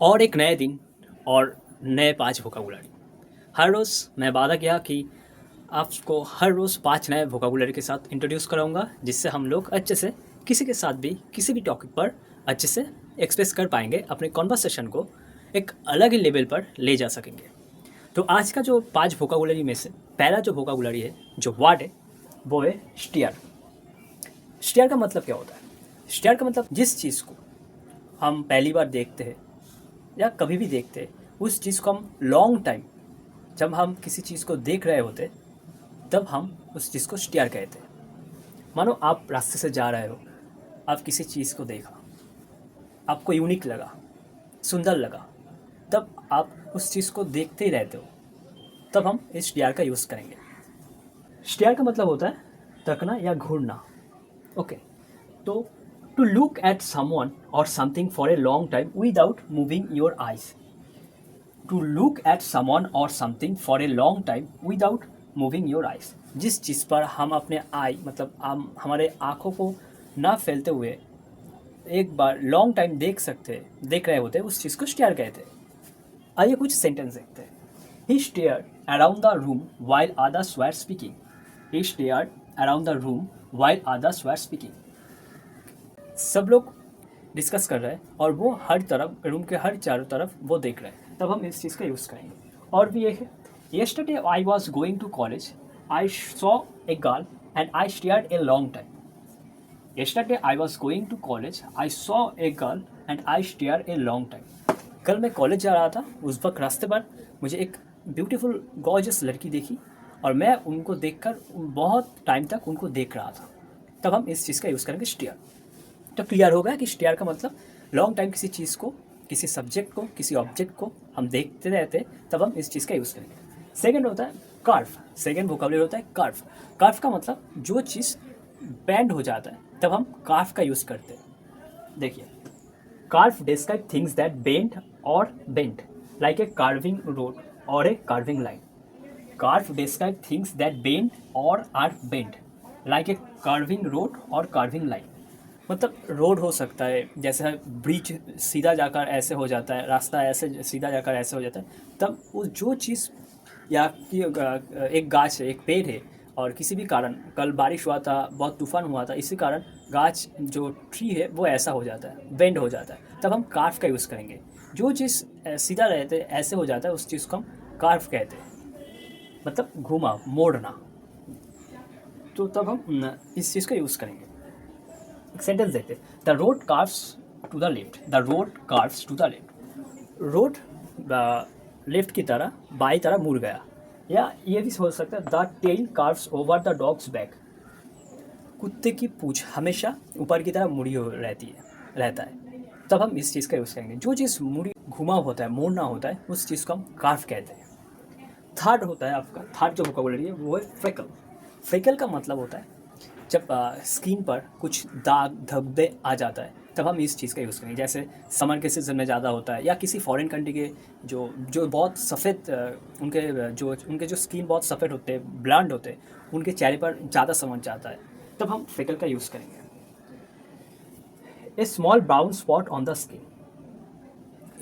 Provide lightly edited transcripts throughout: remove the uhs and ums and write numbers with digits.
और एक नए दिन और नए 5 वोकाबुलरी। हर रोज़ मैं वादा किया कि आपको हर रोज़ 5 नए वोकाबुलरी के साथ इंट्रोड्यूस कराऊँगा, जिससे हम लोग अच्छे से किसी के साथ भी किसी भी टॉपिक पर अच्छे से एक्सप्रेस कर पाएँगे, अपने कन्वर्सेशन को एक अलग ही लेवल पर ले जा सकेंगे। तो आज का जो 5 वोकाबुलरी में से पहला जो वोकाबुलरी है, जो वर्ड है, वो है स्टीयर। स्टीयर का मतलब क्या होता है? स्टीयर का मतलब जिस चीज़ को हम पहली बार देखते हैं या कभी भी देखते हैं, उस चीज़ को हम लॉन्ग टाइम जब हम किसी चीज़ को देख रहे होते, तब हम उस चीज़ को स्टीयर कहते हैं। मानो आप रास्ते से जा रहे हो, आप किसी चीज़ को देखा, आपको यूनिक लगा, सुंदर लगा, तब आप उस चीज़ को देखते ही रहते हो, तब हम इस स्टीयर का यूज़ करेंगे। स्टीयर का मतलब होता है तकना या घूरना। ओके, तो to look at someone or something for a long time without moving your eyes. To look at someone or something for a long time without moving your eyes. जिस चीज़ पर हम अपने आई मतलब हम हमारे आँखों को ना फैलते हुए एक बार लॉन्ग टाइम देख रहे होते, उस चीज़ को स्टेयर कहते हैं। आइए कुछ सेंटेंस देखते हैं। He stared around the room while others were speaking. He stared around the room while others were speaking. सब लोग डिस्कस कर रहे हैं और वो हर तरफ रूम के हर चारों तरफ वो देख रहे हैं, तब हम इस चीज़ का यूज़ करेंगे। और भी एक है, yesterday I was going to college, I saw a girl and I stared a long time. Yesterday I was going to college, I saw a girl and I stare a long time. कल मैं college जा रहा था, उस वक्त रास्ते पर मुझे एक ब्यूटीफुल गॉर्जियस लड़की देखी और मैं उनको देखकर बहुत टाइम तक उनको देख रहा था, तब हम इस चीज़ का यूज़ करेंगे स्टेयर। तो क्लियर हो गया कि स्टेयर का मतलब लॉन्ग टाइम किसी चीज़ को, किसी सब्जेक्ट को, किसी ऑब्जेक्ट को हम देखते रहते, तब हम इस चीज़ का यूज़ करेंगे। सेकंड होता है कर्व। सेकंड वोकैबुलरी होता है कर्व। कर्व का मतलब जो चीज़ बेंड हो जाता है, तब हम कर्व का यूज़ करते हैं। देखिए, curve describe things that bend or bend like a carving road or a carving line. Curve describe things that bend or are bend like a carving road or carving line. मतलब road हो सकता है, जैसे bridge सीधा जाकर ऐसे हो जाता है, रास्ता ऐसे सीधा जाकर ऐसे हो जाता है, तब वो जो चीज़ या कि एक गाछ है, एक पेड़ है, और किसी भी कारण कल बारिश हुआ था, बहुत तूफान हुआ था, इसी कारण गाछ जो ट्री है वो ऐसा हो जाता है, बेंड हो जाता है, तब हम कार्व का यूज़ करेंगे। जो चीज़ सीधा रहते ऐसे हो जाता है, उस चीज़ को हम कार्व कहते हैं, मतलब घुमा मोड़ना। तो तब हम इस चीज़ का यूज़ करेंगे। सेंटेंस देखते, the road curves to the left. The road curves to the left. Road left की तरह बाई तरह मुड़ गया। या ये भी हो सकता है, the tail curves over the dog's back. कुत्ते की पूंछ हमेशा ऊपर की तरह मुड़ी हो रहता है, तब हम इस चीज़ का यूज़ करेंगे। जो चीज़ मुड़ी घुमा होता है, मोड़ना होता है, उस चीज़ को हम कार्व कहते हैं। थर्ड होता है आपका, थर्ड जो वोकैबुलरी है वो है फ्रेकल। फ्रेकल का मतलब होता है जब स्किन पर कुछ दाग धब्बे आ जाता है, तब हम इस चीज़ का यूज़ करेंगे। जैसे समर के सीज़न में ज़्यादा होता है, या किसी फॉरेन कंट्री के जो जो बहुत सफ़ेद उनके जो स्किन बहुत सफ़ेद होते हैं, ब्लैंड होते हैं, उनके चेहरे पर ज़्यादा समझ जाता है, तब हम फ्रेकल का यूज़ करेंगे। A small brown spot on the skin.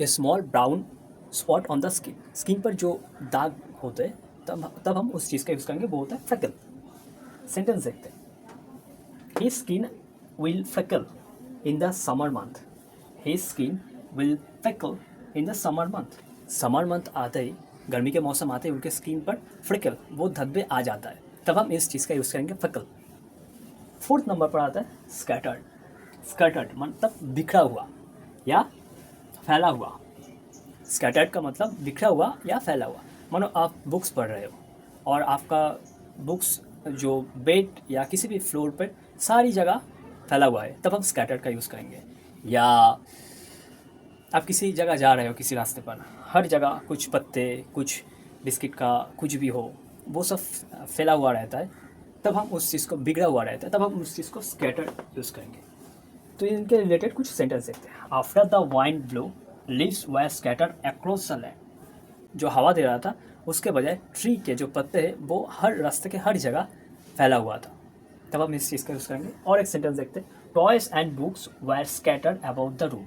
A small brown spot on the skin. Skin पर जो दाग होते हैं, तब हम उस चीज़ का यूज़ करेंगे, वो होता है फ्रेकल। सेंटेंस देखते हैं। His skin will freckle in the summer month. His skin will freckle in the summer month. Summer month आते ही, गर्मी के मौसम आते ही उनके स्किन पर फ्रिकल, वो धब्बे आ जाता है, तब हम इस चीज़ का यूज़ करेंगे फ्रिकल। फोर्थ नंबर पर आता है स्कैटर्ड। स्कैटर्ड मतलब बिखरा हुआ या फैला हुआ। स्कैटर्ड का मतलब बिखरा हुआ या फैला हुआ। मानो आप बुक्स पढ़ रहे हो और आपका बुक्स जो बेड या किसी भी फ्लोर पर सारी जगह फैला हुआ है, तब हम स्कैटर्ड का यूज़ करेंगे। या आप किसी जगह जा रहे हो, किसी रास्ते पर हर जगह कुछ पत्ते, कुछ बिस्किट का कुछ भी हो, वो सब फैला हुआ रहता है, तब हम उस चीज़ को बिगड़ा हुआ रहता है, तब हम उस चीज़ को स्कैटर्ड यूज़ करेंगे। तो इनके रिलेटेड कुछ सेंटेंस देखते हैं। After the wind blow leaves were scattered across the land. जो हवा दे रहा था, उसके बजाय ट्री के जो पत्ते हैं वो हर रास्ते के हर जगह फैला हुआ था, तब हम इस चीज़ का यूज़ करेंगे। और एक सेंटेंस देखते हैं। Toys and books were scattered about the room.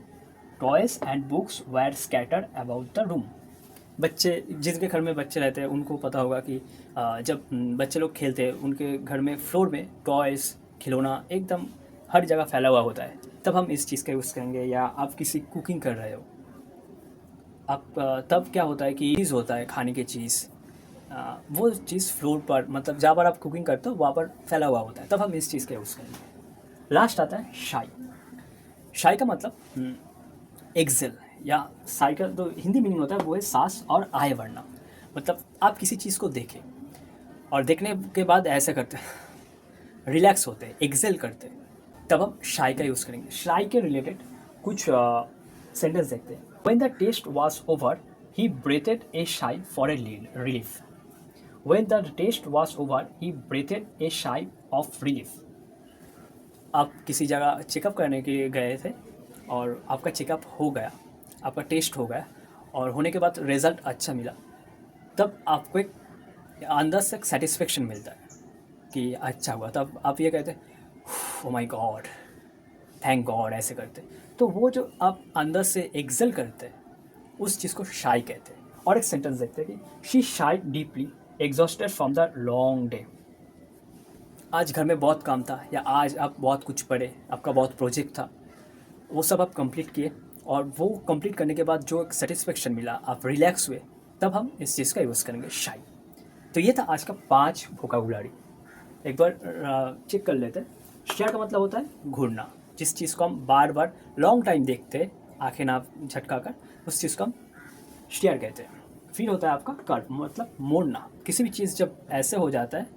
Toys and books were scattered about the room. बच्चे, जिनके घर में बच्चे रहते हैं उनको पता होगा कि जब बच्चे लोग खेलते हैं उनके घर में फ्लोर में टॉयज़, खिलौना एकदम हर जगह फैला हुआ होता है, तब हम इस चीज़ का यूज़ करेंगे। या आप किसी कुकिंग कर रहे हो, आप तब क्या होता है कि चीज़ होता है खाने की चीज़, वो चीज़ फ्लोर पर, मतलब जहाँ पर आप कुकिंग करते हो वहाँ पर फैला हुआ होता है, तब हम इस चीज़ का यूज़ करेंगे। लास्ट आता है शाई। शाई का मतलब एक्सेल, या साई का जो हिंदी मीनिंग होता है वो है सांस और आय बढ़ना। मतलब आप किसी चीज़ को देखें और देखने के बाद ऐसे करते हैं, रिलैक्स होते हैं, एक्सेल करते हैं, तब हम शाई का यूज़ करेंगे। शाई के रिलेटेड कुछ सेंटेंस देखते हैं। When the test was over he breathed a sigh for a relief. When the test was over he breathed a sigh of relief. आप किसी जगह चेकअप करने के लिए गए थे और आपका चेकअप हो गया, आपका टेस्ट हो गया, और होने के बाद रिज़ल्ट अच्छा मिला, तब आपको एक अंदर से सेटिस्फेक्शन मिलता है कि अच्छा हुआ। तब आप ये कहते हैं oh my God, thank God, ऐसे करते। तो वो जो आप अंदर से एक्सेल करते हैं उस चीज़ को शाई कहते हैं। और एक सेंटेंस देखते हैं कि she shied deeply exhausted from the long day. आज घर में बहुत काम था, या आज आप बहुत कुछ पढ़े, आपका बहुत प्रोजेक्ट था, वो सब आप कंप्लीट किए, और वो कंप्लीट करने के बाद जो एक सेटिस्फेक्शन मिला, आप रिलैक्स हुए, तब हम इस चीज़ का यूज़ करेंगे शाई। तो ये था आज का 5 वोकैबुलरी। एक बार चेक कर लेते हैं। स्टेयर का मतलब होता है घूरना, जिस चीज़ को हम बार बार लॉन्ग टाइम देखते हैं आंखें ना झटका कर, उस चीज़ को हम स्टेयर कहते हैं। फिर होता है आपका कर्व, मतलब मोड़ना। किसी भी चीज़ जब ऐसे हो जाता है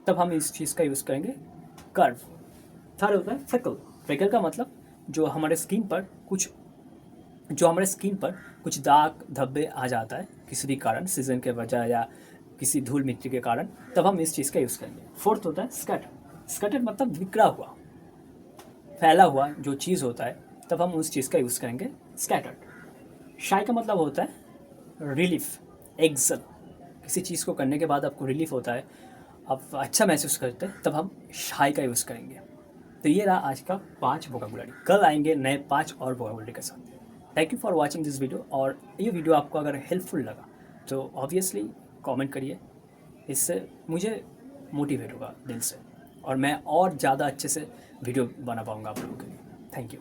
तब हम इस चीज़ का यूज़ करेंगे कर्व। थर्ड होता है फ्रिकल। फ्रिकल का मतलब जो हमारे स्किन पर कुछ दाग धब्बे आ जाता है किसी भी कारण, सीजन के वजह या किसी धूल मिट्टी के कारण, तब हम इस चीज़ का यूज़ करेंगे। फोर्थ होता है स्कैटर। स्कैटर मतलब बिखरा हुआ, फैला हुआ जो चीज़ होता है, तब हम उस चीज़ का यूज़ करेंगे स्कैटर्ड। शाई का मतलब होता है रिलीफ, एक्सेल। किसी चीज़ को करने के बाद आपको रिलीफ होता है, आप अच्छा महसूस करते हैं, तब हम शाई का यूज़ करेंगे। तो ये रहा आज का 5 वोकैबुलरी। कल आएंगे नए 5 और वोकैबुलरी के साथ। Thank you for watching this video. और ये वीडियो आपको अगर हेल्पफुल लगा तो ऑब्वियसली कमेंट करिए, इससे मुझे मोटिवेट होगा दिल से, और मैं और ज़्यादा अच्छे से वीडियो बना पाऊँगा आप लोगों के लिए। Thank you.